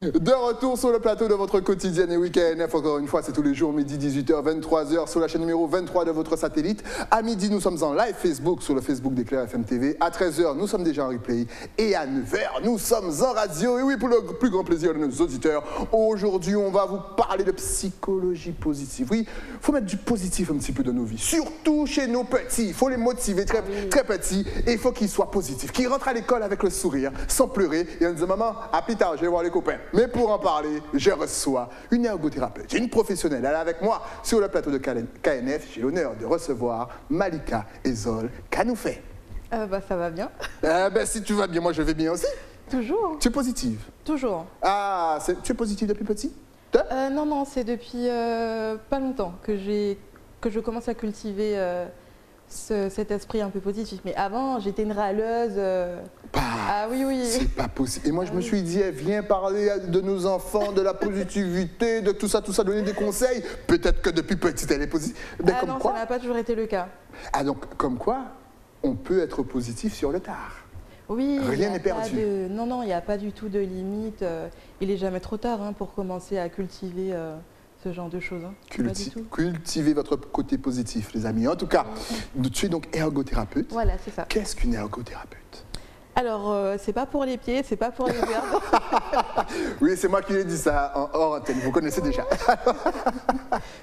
De retour sur le plateau de votre quotidien et week-end. Encore une fois, c'est tous les jours, midi 18h, 23h, sur la chaîne numéro 23 de votre satellite. À midi, nous sommes en live Facebook, sur le Facebook d'Éclair FM TV. À 13h, nous sommes déjà en replay. Et à 9h, nous sommes en radio. Et oui, pour le plus grand plaisir de nos auditeurs, aujourd'hui, on va vous parler de psychologie positive. Oui, il faut mettre du positif un petit peu dans nos vies. Surtout chez nos petits. Il faut les motiver très petits. Et il faut qu'ils soient positifs. Qu'ils rentrent à l'école avec le sourire, sans pleurer. Et en disant, maman, à plus tard, je vais voir les copains. Mais pour en parler, je reçois une ergothérapeute, une professionnelle. Elle est avec moi sur le plateau de KNF. J'ai l'honneur de recevoir Malika Ezol Kanoufé. Ça va bien. Si tu vas bien, moi je vais bien aussi. Toujours. Tu es positive? Toujours. Ah, tu es positive depuis petit? Non, c'est depuis pas longtemps que je commence à cultiver cet esprit un peu positif. Mais avant, j'étais une râleuse. Ah oui. C'est pas possible. Et moi, je me suis dit, viens parler de nos enfants, de la positivité, de tout ça, donner des conseils. Peut-être que depuis petite, elle est positive. Non, ça n'a pas toujours été le cas. Ah, donc, comme quoi, on peut être positif sur le tard. Oui. Rien n'est perdu. Non, il n'y a pas du tout de limite. Il n'est jamais trop tard pour commencer à cultiver ce genre de choses. Cultivez votre côté positif, les amis. En tout cas, tu es donc ergothérapeute. Voilà, c'est ça. Qu'est-ce qu'une ergothérapeute? Alors, c'est pas pour les pieds, c'est pas pour les verbes. Oui, c'est moi qui l'ai dit ça en hors antenne, vous connaissez déjà.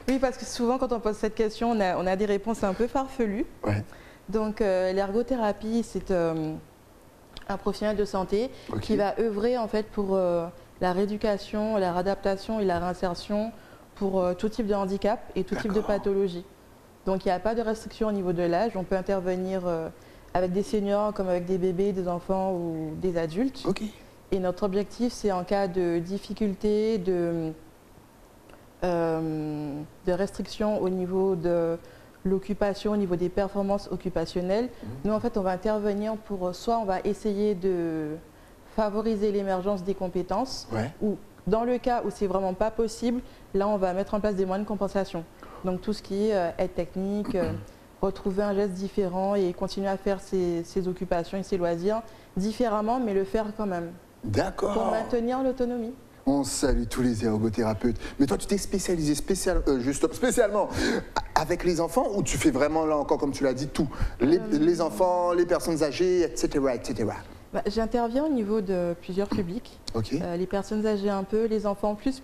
Oui, parce que souvent, quand on pose cette question, on a des réponses un peu farfelues. Ouais. Donc, l'ergothérapie, c'est un professionnel de santé qui va œuvrer en fait pour la rééducation, la réadaptation et la réinsertion pour tout type de handicap et tout type de pathologie. Donc, il n'y a pas de restriction au niveau de l'âge. On peut intervenir avec des seniors comme avec des bébés, des enfants ou des adultes. Et notre objectif, c'est en cas de difficulté, de restriction au niveau de l'occupation, au niveau des performances occupationnelles. Nous, en fait, on va intervenir pour soit on va essayer de favoriser l'émergence des compétences, ou dans le cas où c'est vraiment pas possible, là, on va mettre en place des moyens de compensation. Donc, tout ce qui est aide technique, retrouver un geste différent et continuer à faire ses occupations et ses loisirs différemment, mais le faire quand même. D'accord. Pour maintenir l'autonomie. On salue tous les ergothérapeutes. Mais toi, tu t'es spécialisé spécialement avec les enfants ou tu fais vraiment, là encore, comme tu l'as dit, tout? Les enfants, les personnes âgées, etc. J'interviens au niveau de plusieurs publics. Les personnes âgées un peu, les enfants plus.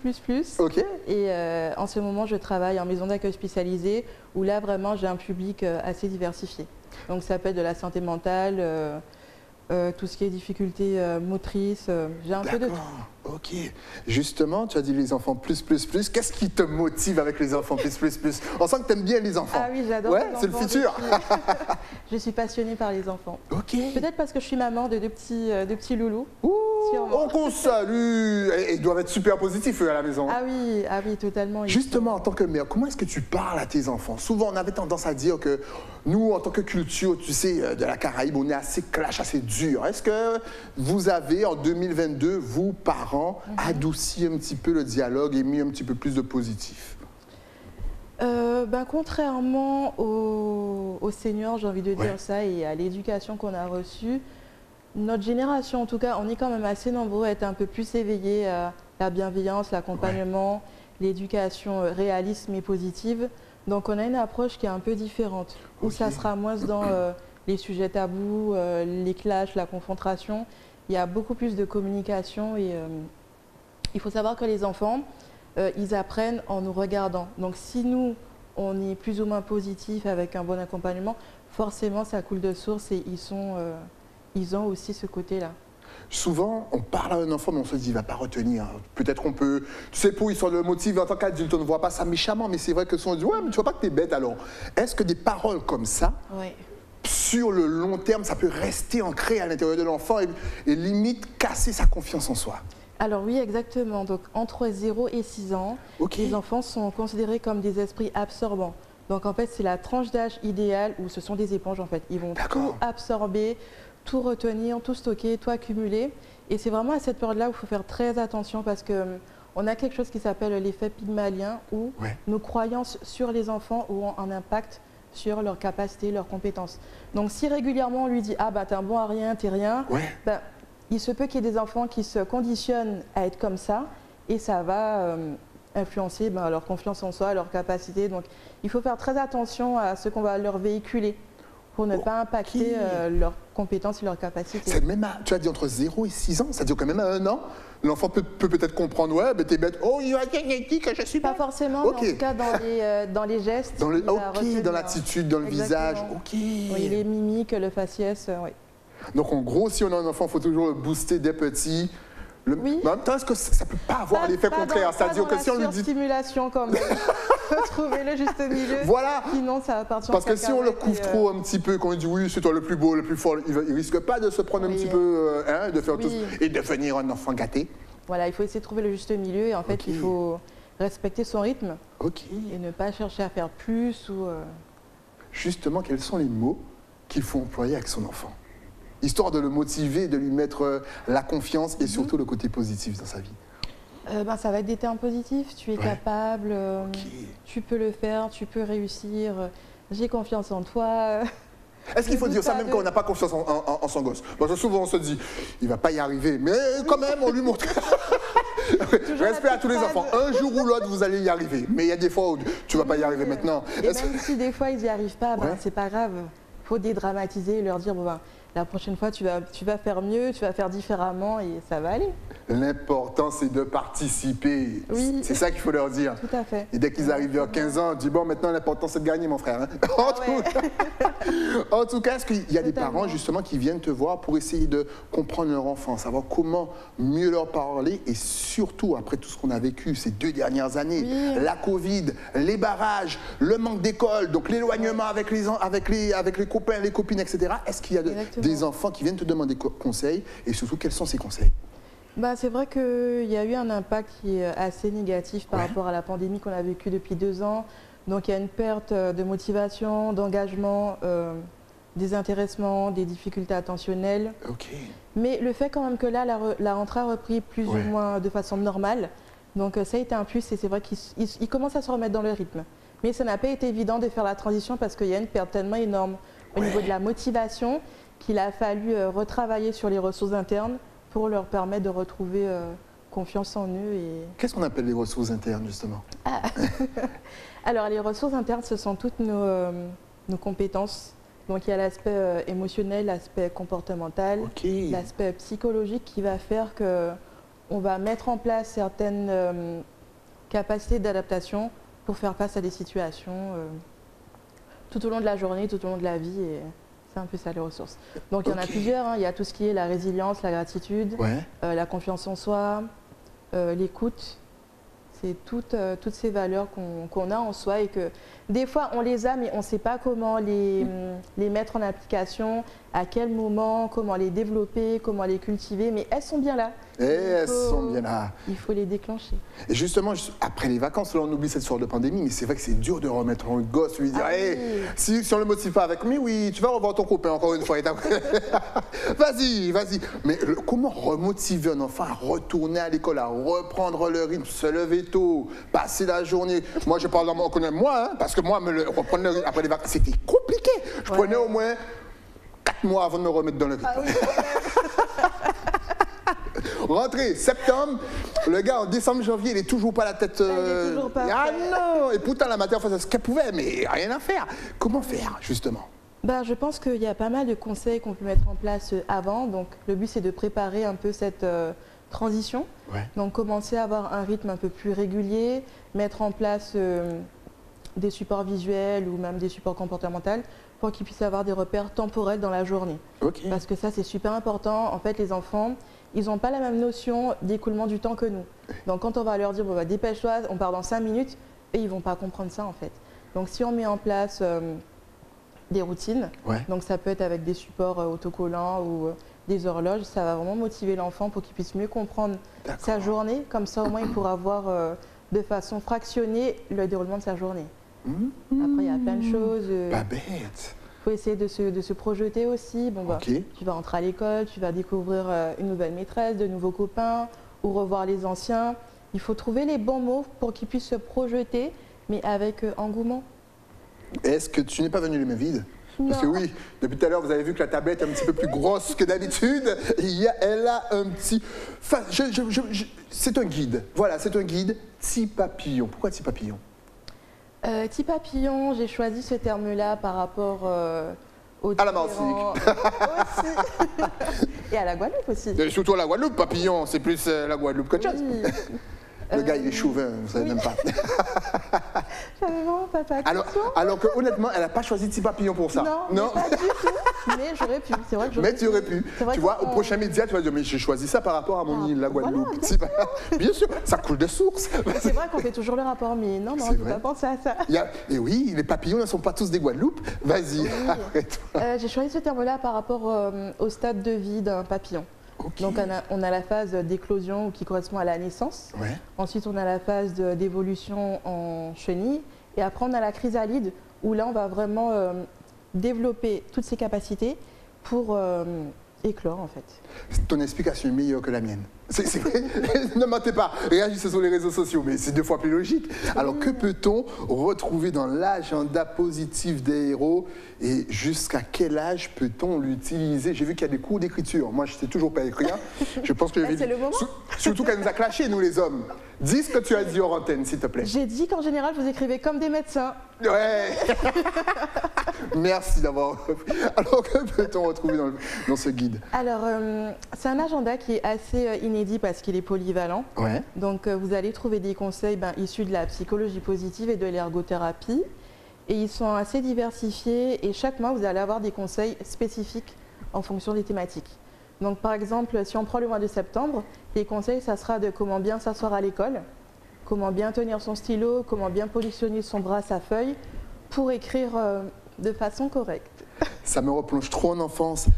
Et en ce moment, je travaille en maison d'accueil spécialisée où là, vraiment, j'ai un public assez diversifié. Donc, ça peut être de la santé mentale, tout ce qui est difficultés motrices, j'ai un peu de tout. Ok. Justement, tu as dit les enfants plus. Qu'est-ce qui te motive avec les enfants plus? On sent que tu aimes bien les enfants. Ah oui, j'adore les enfants. C'est le futur. Je suis passionnée par les enfants. Peut-être parce que je suis maman de deux petits loulous. On salue. Ils doivent être super positifs eux, à la maison. Ah oui, totalement. Justement, en tant que mère, comment est-ce que tu parles à tes enfants? Souvent, on avait tendance à dire que nous, en tant que culture, tu sais, de la Caraïbe, on est assez clash, assez dur. Est-ce que vous avez, en 2022, vous, parents, adouci un petit peu le dialogue et mis un petit peu plus de positif? Contrairement aux seniors, j'ai envie de dire ça, et à l'éducation qu'on a reçue, notre génération, en tout cas, on est quand même assez nombreux à être un peu plus éveillés à la bienveillance, l'accompagnement, l'éducation réaliste mais positive. Donc, on a une approche qui est un peu différente, où ça sera moins dans les sujets tabous, les clashs, la confrontation. Il y a beaucoup plus de communication et il faut savoir que les enfants, ils apprennent en nous regardant. Donc, si nous, on est plus ou moins positif avec un bon accompagnement, forcément, ça coule de source et ils ont aussi ce côté-là. Souvent, on parle à un enfant, mais on se dit, il ne va pas retenir. Peut-être qu'on peut... Tu sais, pour ils sont le motive, en tant qu'adulte, on ne voit pas ça méchamment, mais c'est vrai que si on dit, ouais, mais tu vois pas que tu es bête alors. Est-ce que des paroles comme ça, sur le long terme, ça peut rester ancré à l'intérieur de l'enfant et limite casser sa confiance en soi? Alors oui, exactement. Donc, entre 0 et 6 ans, les enfants sont considérés comme des esprits absorbants. Donc, en fait, c'est la tranche d'âge idéale où ce sont des éponges, en fait. Ils vont tout absorber, tout retenir, tout stocker, tout accumuler. Et c'est vraiment à cette période-là où il faut faire très attention parce qu'on a quelque chose qui s'appelle l'effet pygmalien où nos croyances sur les enfants ont un impact sur leurs capacités, leurs compétences. Donc si régulièrement on lui dit « Ah bah t'es un bon à rien, t'es rien il se peut qu'il y ait des enfants qui se conditionnent à être comme ça et ça va influencer leur confiance en soi, leur capacité. Donc il faut faire très attention à ce qu'on va leur véhiculer pour ne pas impacter leurs compétences et leurs capacités. C'est même tu as dit entre 0 et 6 ans, ça dure quand même à 1 an. L'enfant peut peut-être comprendre, ouais, mais t'es bête, oh, il a dit que je suis pas bête. forcément, mais en tout cas dans les gestes. Dans l'attitude, dans le visage, ok. Oui, les mimiques, le faciès, oui. Donc en gros, si on a un enfant, il faut toujours le booster dès petit. Oui. Mais en même temps, est-ce que ça ne peut pas avoir l'effet contraire? C'est-à-dire que si on lui dit. Stimulation quand même. Il faut trouver le juste milieu. Voilà. Sinon, ça appartient. Parce que si on le couvre trop un petit peu, qu'on lui dit oui, c'est toi le plus beau, le plus fort, il risque pas de se prendre un petit peu, de faire tout et devenir un enfant gâté. Voilà, il faut essayer de trouver le juste milieu et en fait, il faut respecter son rythme et ne pas chercher à faire plus ou. Justement, quels sont les mots qu'il faut employer avec son enfant? Histoire de le motiver, de lui mettre la confiance et surtout le côté positif dans sa vie. Ça va être des termes positifs. Tu es capable, tu peux le faire, tu peux réussir, j'ai confiance en toi. Est-ce qu'il faut dire ça même quand on n'a pas confiance en son gosse? Parce que souvent on se dit, il ne va pas y arriver, mais quand même on lui montre. Respect à tous les enfants. Un jour ou l'autre, vous allez y arriver. Mais il y a des fois où tu ne vas pas y arriver maintenant. Et même si des fois ils n'y arrivent pas, c'est pas grave. Il faut dédramatiser et leur dire, la prochaine fois, tu vas faire mieux, tu vas faire différemment et ça va aller. L'important, c'est de participer. Oui. C'est ça qu'il faut leur dire. Tout à fait. Et dès qu'ils arrivent à 15 ans, on dit, bon, maintenant, l'important, c'est de gagner, mon frère. En tout cas, est-ce qu'il y a des parents, justement, qui viennent te voir pour essayer de comprendre leur enfant, savoir comment mieux leur parler et surtout, après tout ce qu'on a vécu ces 2 dernières années, la Covid, les barrages, le manque d'école, donc l'éloignement avec les copains, les copines, etc. Est-ce qu'il y a des enfants qui viennent te demander conseils et surtout, quels sont ces conseils? C'est vrai qu'il y a eu un impact qui est assez négatif par rapport à la pandémie qu'on a vécue depuis 2 ans. Donc il y a une perte de motivation, d'engagement, désintéressement, des difficultés attentionnelles. Mais le fait quand même que là, la rentrée a repris plus ou moins de façon normale. Donc ça a été un plus et c'est vrai qu'ils commencent à se remettre dans le rythme. Mais ça n'a pas été évident de faire la transition parce qu'il y a une perte tellement énorme au niveau de la motivation qu'il a fallu retravailler sur les ressources internes pour leur permettre de retrouver confiance en eux. Qu'est-ce qu'on appelle les ressources internes, justement? Alors, les ressources internes, ce sont toutes nos compétences. Donc, il y a l'aspect émotionnel, l'aspect comportemental, l'aspect psychologique qui va faire qu'on va mettre en place certaines capacités d'adaptation pour faire face à des situations tout au long de la journée, tout au long de la vie. C'est un peu ça les ressources. Donc il y en a plusieurs, il y a tout ce qui est la résilience, la gratitude, la confiance en soi, l'écoute. C'est toutes ces valeurs qu'on a en soi et que des fois on les a mais on ne sait pas comment les mettre en application, à quel moment, comment les développer, comment les cultiver, mais elles sont bien là. Elles sont bien là. Il faut les déclencher. Et justement, après les vacances, là on oublie cette sorte de pandémie, mais c'est vrai que c'est dur de remettre un gosse, lui dire, si on ne le motive pas avec, mais oui, tu vas revoir ton copain encore une fois. Vas-y. Mais comment remotiver un enfant à retourner à l'école, à reprendre le rythme, se lever tôt, passer la journée? Moi, je parle dans mon connaît moi, parce que moi, reprendre le rythme après les vacances, c'était compliqué. Je prenais au moins 4 mois avant de me remettre dans le rythme. Rentrée, septembre, le gars en décembre, janvier, il est toujours pas la tête. Il est toujours pas non! Et pourtant, la matière faisait ce qu'elle pouvait, mais rien à faire. Comment faire, justement? Je pense qu'il y a pas mal de conseils qu'on peut mettre en place avant. Donc, le but, c'est de préparer un peu cette transition. Donc, commencer à avoir un rythme un peu plus régulier, mettre en place des supports visuels ou même des supports comportementaux pour qu'ils puissent avoir des repères temporels dans la journée. Parce que ça, c'est super important. En fait, les enfants, ils n'ont pas la même notion d'écoulement du temps que nous. Donc, quand on va leur dire, dépêche-toi, on part dans 5 minutes, et ils ne vont pas comprendre ça, en fait. Donc, si on met en place des routines, donc ça peut être avec des supports autocollants ou des horloges, ça va vraiment motiver l'enfant pour qu'il puisse mieux comprendre sa journée. Comme ça, au moins, il pourra voir de façon fractionnée le déroulement de sa journée. Après, il y a plein de choses. Pas bête. Il faut essayer de se projeter aussi. Tu vas rentrer à l'école, tu vas découvrir une nouvelle maîtresse, de nouveaux copains ou revoir les anciens. Il faut trouver les bons mots pour qu'ils puissent se projeter, mais avec engouement. Est-ce que tu n'es pas venu les mains vides? Parce que oui, depuis tout à l'heure, vous avez vu que la tablette est un petit peu plus grosse que d'habitude. Elle a un petit... Enfin, c'est un guide. Voilà, c'est un guide Petit Papillon. Pourquoi Petit Papillon? Petit papillon, j'ai choisi ce terme-là par rapport au à la Martinique. Aussi. Et à la Guadeloupe aussi. Et surtout à la Guadeloupe, papillon, c'est plus la Guadeloupe qu'autre chose. Oui. Le gars, il est chauvin, vous savez même pas. J'avais vraiment pas fait attention. Alors que honnêtement, elle n'a pas choisi Petit Papillon pour ça. Non, pas du tout. Mais j'aurais pu. C'est vrai que j'aurais pu. Mais tu aurais pu. Tu vois, au prochain média, tu vas dire, mais j'ai choisi ça par rapport à mon île, la Guadeloupe. Voilà, bien sûr, ça coule de source. C'est vrai qu'on fait toujours le rapport, mais non, je n'ai pas pensé à ça. Et oui, les papillons ne sont pas tous des Guadeloupes. Vas-y, oui. Arrête-toi. J'ai choisi ce terme-là par rapport au stade de vie d'un papillon. Okay. Donc on a la phase d'éclosion qui correspond à la naissance. Ouais. Ensuite on a la phase d'évolution en chenille. Et après on a la chrysalide où là on va vraiment développer toutes ses capacités pour éclore en fait. Ton explication est meilleure que la mienne. C'est vrai. Ne mentez pas, réagissez sur les réseaux sociaux, mais c'est 2 fois plus logique. Alors que peut-on retrouver dans l'agenda positif des héros et jusqu'à quel âge peut-on l'utiliser? J'ai vu qu'il y a des cours d'écriture. Moi, je ne sais toujours pas écrire. Je pense que c'est le moment. Surtout qu'elle nous a clashé, nous les hommes. Dis ce que tu as dit hors antenne, s'il te plaît. J'ai dit qu'en général, vous écrivez comme des médecins. Ouais. Merci d'avoir repris. Alors, que peut-on retrouver dans ce guide? Alors, c'est un agenda qui est assez inédit parce qu'il est polyvalent. Ouais. Donc, vous allez trouver des conseils issus de la psychologie positive et de l'ergothérapie. Et ils sont assez diversifiés et chaque mois, vous allez avoir des conseils spécifiques en fonction des thématiques. Donc, par exemple, si on prend le mois de septembre, les conseils, ça sera de comment bien s'asseoir à l'école, comment bien tenir son stylo, comment bien positionner son bras, sa feuille, pour écrire de façon correcte. Ça me replonge trop en enfance.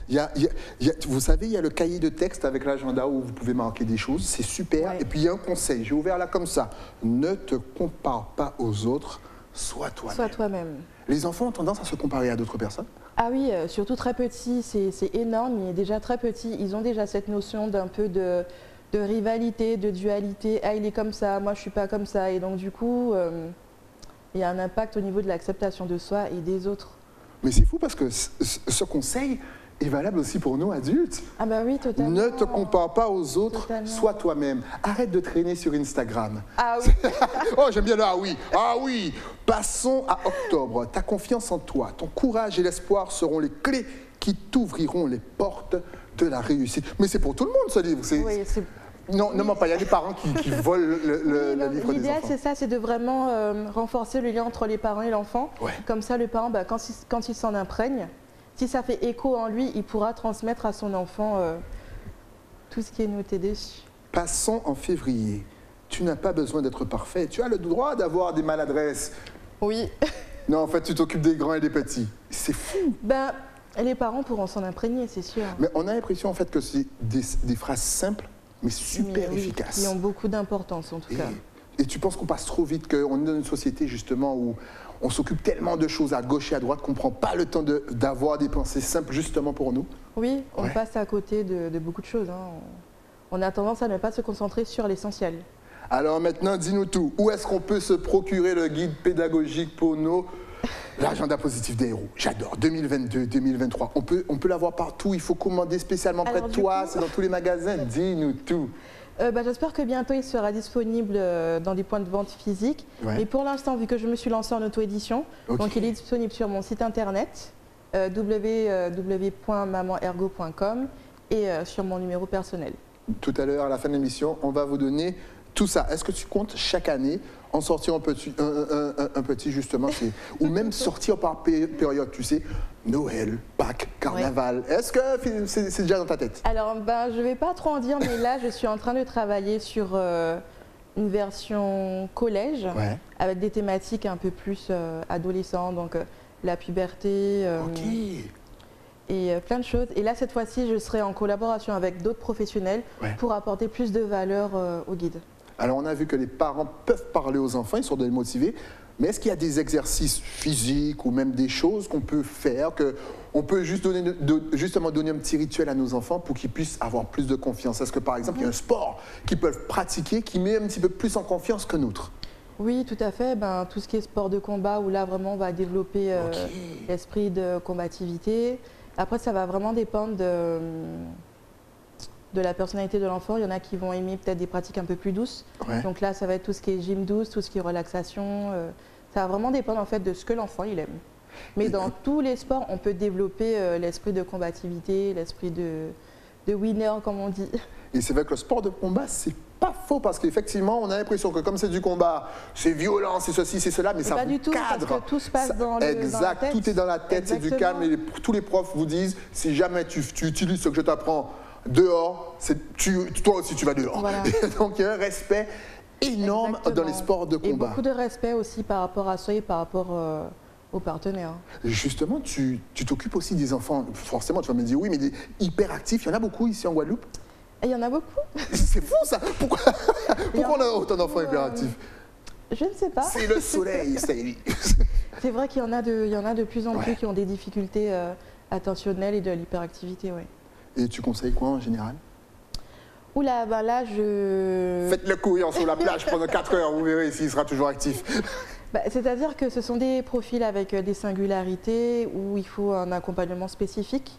Vous savez, il y a le cahier de texte avec l'agenda où vous pouvez marquer des choses, c'est super. Ouais. Et puis il y a un conseil, j'ai ouvert là comme ça, ne te compare pas aux autres, sois toi-même. Sois toi-même. Les enfants ont tendance à se comparer à d'autres personnes? Ah oui, surtout très petits, c'est énorme, mais déjà très petits, ils ont déjà cette notion d'un peu de rivalité, de dualité. Ah, il est comme ça, moi je suis pas comme ça. Et donc du coup, il y a un impact au niveau de l'acceptation de soi et des autres. Mais c'est fou parce que ce conseil est valable aussi pour nous adultes. Ah bah oui, totalement. Ne te compare pas aux autres, totalement. Sois toi-même. Arrête de traîner sur Instagram. Ah oui. Oh, j'aime bien le ah oui. Ah oui. Passons à octobre. Ta confiance en toi, ton courage et l'espoir seront les clés qui t'ouvriront les portes de la réussite. Mais c'est pour tout le monde ce livre. Oui, c'est... Non, ne mens pas, il y a des parents qui volent le livre des enfants. L'idéal, c'est ça, c'est de vraiment renforcer le lien entre les parents et l'enfant. Ouais. Comme ça, le parent, quand il s'en imprègne, si ça fait écho en lui, il pourra transmettre à son enfant tout ce qui est noté dessus. Passons en février. Tu n'as pas besoin d'être parfait. Tu as le droit d'avoir des maladresses. Oui. Non, en fait, tu t'occupes des grands et des petits. C'est fou. Les parents pourront s'en imprégner, c'est sûr. Mais on a l'impression, en fait, que c'est des phrases simples, mais super efficaces. Qui ont beaucoup d'importance, en tout cas. Et tu penses qu'on passe trop vite, qu'on est dans une société, justement, où on s'occupe tellement de choses à gauche et à droite qu'on ne prend pas le temps d'avoir des pensées simples, justement, pour nous? Oui, on passe à côté de beaucoup de choses. Hein. On a tendance à ne pas se concentrer sur l'essentiel. Alors maintenant, dis-nous tout. Où est-ce qu'on peut se procurer le guide pédagogique pour nos... L'agenda positif des héros, j'adore. 2022, 2023, on peut l'avoir partout. Il faut commander spécialement près de toi. C'est dans tous les magasins. Dis-nous tout. J'espère que bientôt il sera disponible dans des points de vente physiques. Ouais. Et pour l'instant, vu que je me suis lancée en auto-édition, donc il est disponible sur mon site internet www.mamanhergo.com et sur mon numéro personnel. Tout à l'heure, à la fin de l'émission, on va vous donner tout ça. Est-ce que tu comptes chaque année en sortir un petit justement, ou même sortir par période, tu sais, Noël, Pâques, Carnaval. Oui. Est-ce que c'est déjà dans ta tête? Alors, je ne vais pas trop en dire, mais là, je suis en train de travailler sur une version collège, avec des thématiques un peu plus adolescentes, donc la puberté. Et plein de choses. Et là, cette fois-ci, je serai en collaboration avec d'autres professionnels pour apporter plus de valeur au guide. Alors, on a vu que les parents peuvent parler aux enfants, ils sont des motivés, mais est-ce qu'il y a des exercices physiques ou même des choses qu'on peut faire, qu'on peut justement donner un petit rituel à nos enfants pour qu'ils puissent avoir plus de confiance? Est-ce que, par exemple, il y a un sport qu'ils peuvent pratiquer qui met un petit peu plus en confiance que l'autre? Oui, tout à fait. Ben, tout ce qui est sport de combat, où là vraiment on va développer l'esprit de combativité. Après, ça va vraiment dépendre de la personnalité de l'enfant. Il y en a qui vont aimer peut-être des pratiques un peu plus douces. Ouais. Donc là, ça va être tout ce qui est gym douce, tout ce qui est relaxation. Ça va vraiment dépendre en fait de ce que l'enfant il aime. Mais dans tous les sports, on peut développer l'esprit de combativité, l'esprit de winner, comme on dit. Et c'est vrai que le sport de combat, c'est pas faux parce qu'effectivement, on a l'impression que comme c'est du combat, c'est violent, c'est ceci, c'est cela, mais ça pas vous du tout, cadre. parce que tout se passe dans la tête. Tout est dans la tête, c'est du calme. Et tous les profs vous disent, si jamais tu utilises ce que je t'apprends dehors, toi aussi tu vas dehors. Voilà. Donc il y a un respect énorme dans les sports de combat. Et beaucoup de respect aussi par rapport à soi et par rapport aux partenaires. Justement, tu t'occupes aussi des enfants. Forcément, tu vas me dire oui, mais des hyperactifs, il y en a beaucoup ici en Guadeloupe. Et il y en a beaucoup. C'est fou ça. Pourquoi on a autant d'enfants hyperactifs? Je ne sais pas. C'est le soleil, Staïli. C'est vrai qu'il y en a de plus en plus qui ont des difficultés attentionnelles et de l'hyperactivité, oui. Et tu conseilles quoi en général? Oula, ben là, Faites-le courir sur la plage pendant 4 heures, vous verrez s'il sera toujours actif. C'est-à-dire que ce sont des profils avec des singularités où il faut un accompagnement spécifique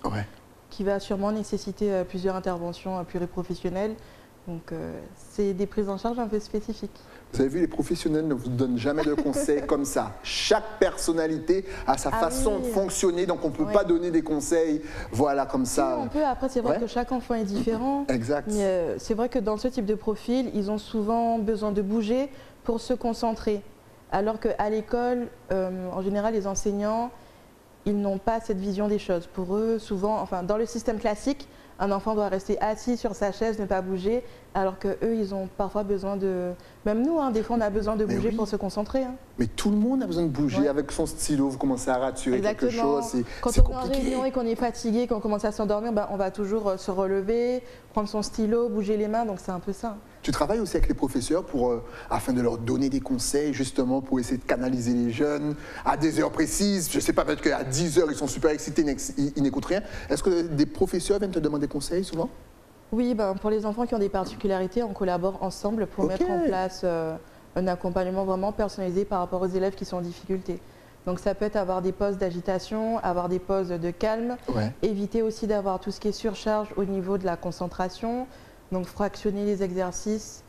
qui va sûrement nécessiter plusieurs interventions pluriprofessionnelles. Donc, c'est des prises en charge un peu spécifiques. Vous avez vu, les professionnels ne vous donnent jamais de conseils comme ça. Chaque personnalité a sa façon de fonctionner, donc on ne peut pas donner des conseils, voilà, comme ça. Oui, on peut. Après, c'est vrai que chaque enfant est différent. Exact. Mais c'est vrai que dans ce type de profil, ils ont souvent besoin de bouger pour se concentrer. Alors qu'à l'école, en général, les enseignants, ils n'ont pas cette vision des choses. Pour eux, souvent, enfin, dans le système classique, un enfant doit rester assis sur sa chaise, ne pas bouger, alors qu'eux, ils ont parfois besoin de... Même nous, des fois, on a besoin de bouger pour se concentrer. Mais tout le monde a besoin de bouger avec son stylo. Vous commencez à raturer quelque chose. Quand on est en réunion et qu'on est fatigué, qu'on commence à s'endormir, on va toujours se relever, prendre son stylo, bouger les mains, donc c'est un peu ça. Tu travailles aussi avec les professeurs afin de leur donner des conseils, justement, pour essayer de canaliser les jeunes à des heures précises. Je ne sais pas, peut-être qu'à 10 heures, ils sont super excités, ils n'écoutent rien. Est-ce que des professeurs viennent te demander conseil souvent? Oui, pour les enfants qui ont des particularités, on collabore ensemble pour mettre en place un accompagnement vraiment personnalisé par rapport aux élèves qui sont en difficulté. Donc ça peut être avoir des pauses d'agitation, avoir des pauses de calme, éviter aussi d'avoir tout ce qui est surcharge au niveau de la concentration, donc fractionner les exercices,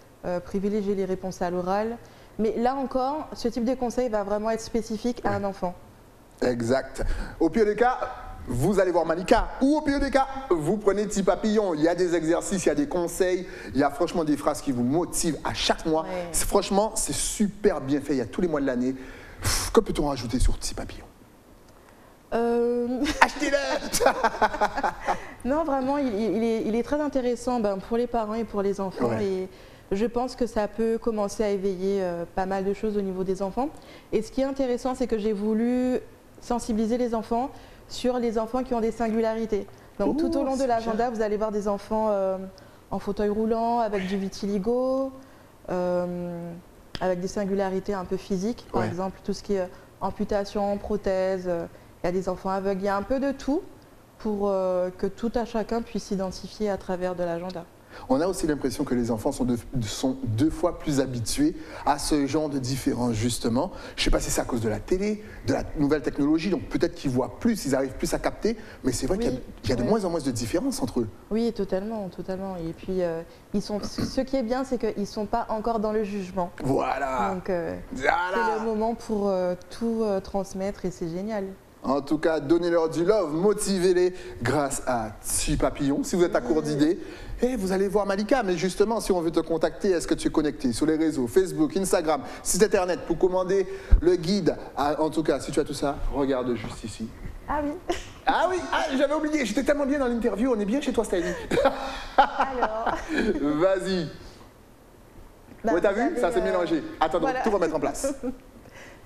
privilégier les réponses à l'oral. Mais là encore, ce type de conseil va vraiment être spécifique à un enfant. Exact. Au pire des cas, vous allez voir Malika, ou au pire des cas, vous prenez Petit Papillon. Il y a des exercices, il y a des conseils, il y a franchement des phrases qui vous motivent à chaque mois. Franchement, c'est super bien fait, il y a tous les mois de l'année. Que peut-on rajouter sur Petit Papillon? Achetez-le. Non, vraiment, il est très intéressant pour les parents et pour les enfants. Et je pense que ça peut commencer à éveiller pas mal de choses au niveau des enfants. Et ce qui est intéressant, c'est que j'ai voulu sensibiliser les enfants sur les enfants qui ont des singularités. Donc tout au long de l'agenda, vous allez voir des enfants en fauteuil roulant, avec du vitiligo, avec des singularités un peu physiques, par exemple tout ce qui est amputation, prothèse, il y a des enfants aveugles, il y a un peu de tout pour que tout à chacun puisse s'identifier à travers de l'agenda. On a aussi l'impression que les enfants sont deux fois plus habitués à ce genre de différence, justement. Je ne sais pas si c'est à cause de la télé, de la nouvelle technologie, donc peut-être qu'ils voient plus, ils arrivent plus à capter, mais c'est vrai qu'il y a de moins en moins de différence entre eux. Oui, totalement, totalement. Et puis, ce qui est bien, c'est qu'ils ne sont pas encore dans le jugement. Voilà. Donc, c'est le moment pour tout transmettre et c'est génial. En tout cas, donnez-leur du love, motivez-les grâce à Petit Papillon. Si vous êtes à court d'idées, vous allez voir Malika. Mais justement, si on veut te contacter, est-ce que tu es connecté sur les réseaux, Facebook, Instagram, site internet pour commander le guide? En tout cas, si tu as tout ça, regarde juste ici. Ah oui. Ah oui, j'avais oublié, j'étais tellement bien dans l'interview. On est bien chez toi, Staïli. Alors. Vas-y. T'as vu? Ça s'est mélangé. Attends, donc, tout va mettre en place.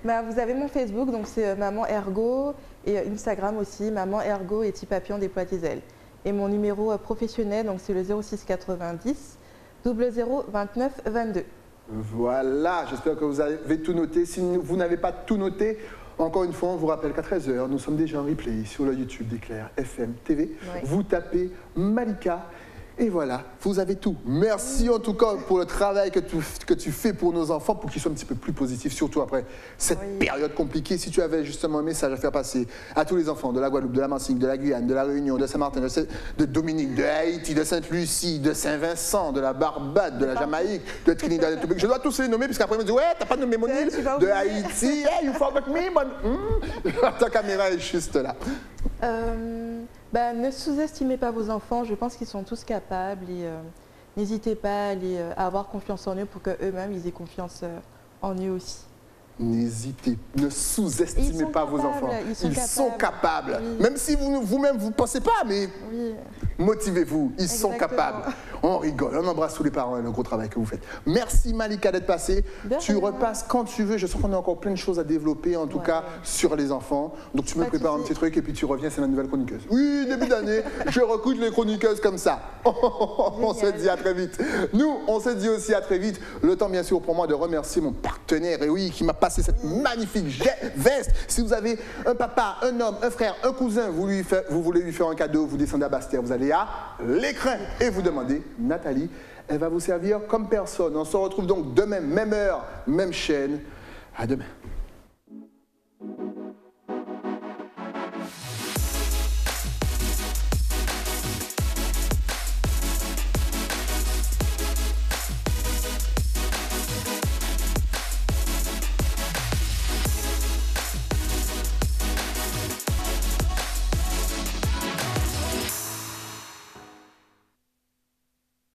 Vous avez mon Facebook, donc c'est Maman Ergo, et Instagram aussi, Maman Ergo et Petit Papillon déploie tes ailes. Et mon numéro professionnel, donc c'est le 06 90 00 29 22. Voilà, j'espère que vous avez tout noté. Si vous n'avez pas tout noté, encore une fois, on vous rappelle qu'à 13 h, nous sommes déjà en replay sur le YouTube d'Éclair FM TV. Vous tapez Malika. Et voilà, vous avez tout. Merci en tout cas pour le travail que tu fais pour nos enfants, pour qu'ils soient un petit peu plus positifs, surtout après cette période compliquée. Si tu avais justement un message à faire passer à tous les enfants de la Guadeloupe, de la Martinique, de la Guyane, de la Réunion, de Saint-Martin, de Dominique, de Haïti, de Sainte-Lucie, de Saint-Vincent, de la Barbade, de la Jamaïque, de Trinidad et Tobago. Je dois tous les nommer, puisqu'après, ils me disent, ouais, t'as pas nommé mon île, de Haïti, hey, you forgot me, ta caméra est juste là. Ne sous-estimez pas vos enfants, je pense qu'ils sont tous capables et n'hésitez pas à avoir confiance en eux pour qu'eux-mêmes ils aient confiance en eux aussi. N'hésitez, ne sous-estimez pas vos enfants. Ils sont capables. Oui. Même si vous-même vous ne pensez pas, mais motivez-vous, ils sont capables. On rigole, on embrasse tous les parents et le gros travail que vous faites. Merci Malika d'être passée. Tu repasses quand tu veux. Je sens qu'on a encore plein de choses à développer, en tout cas sur les enfants. Donc tu me prépares un petit truc et puis tu reviens, c'est ma nouvelle chroniqueuse. Oui, début d'année, je recrute les chroniqueuses comme ça. On se dit à très vite. Nous, on se dit aussi à très vite. Le temps bien sûr pour moi de remercier mon partenaire, et oui, qui m'a passé cette magnifique veste. Si vous avez un papa, un homme, un frère, un cousin, vous voulez lui faire un cadeau, vous descendez à Basse-Terre, vous allez à l'écrin et vous demandez Nathalie. Elle va vous servir comme personne. On se retrouve donc demain, même heure, même chaîne. À demain.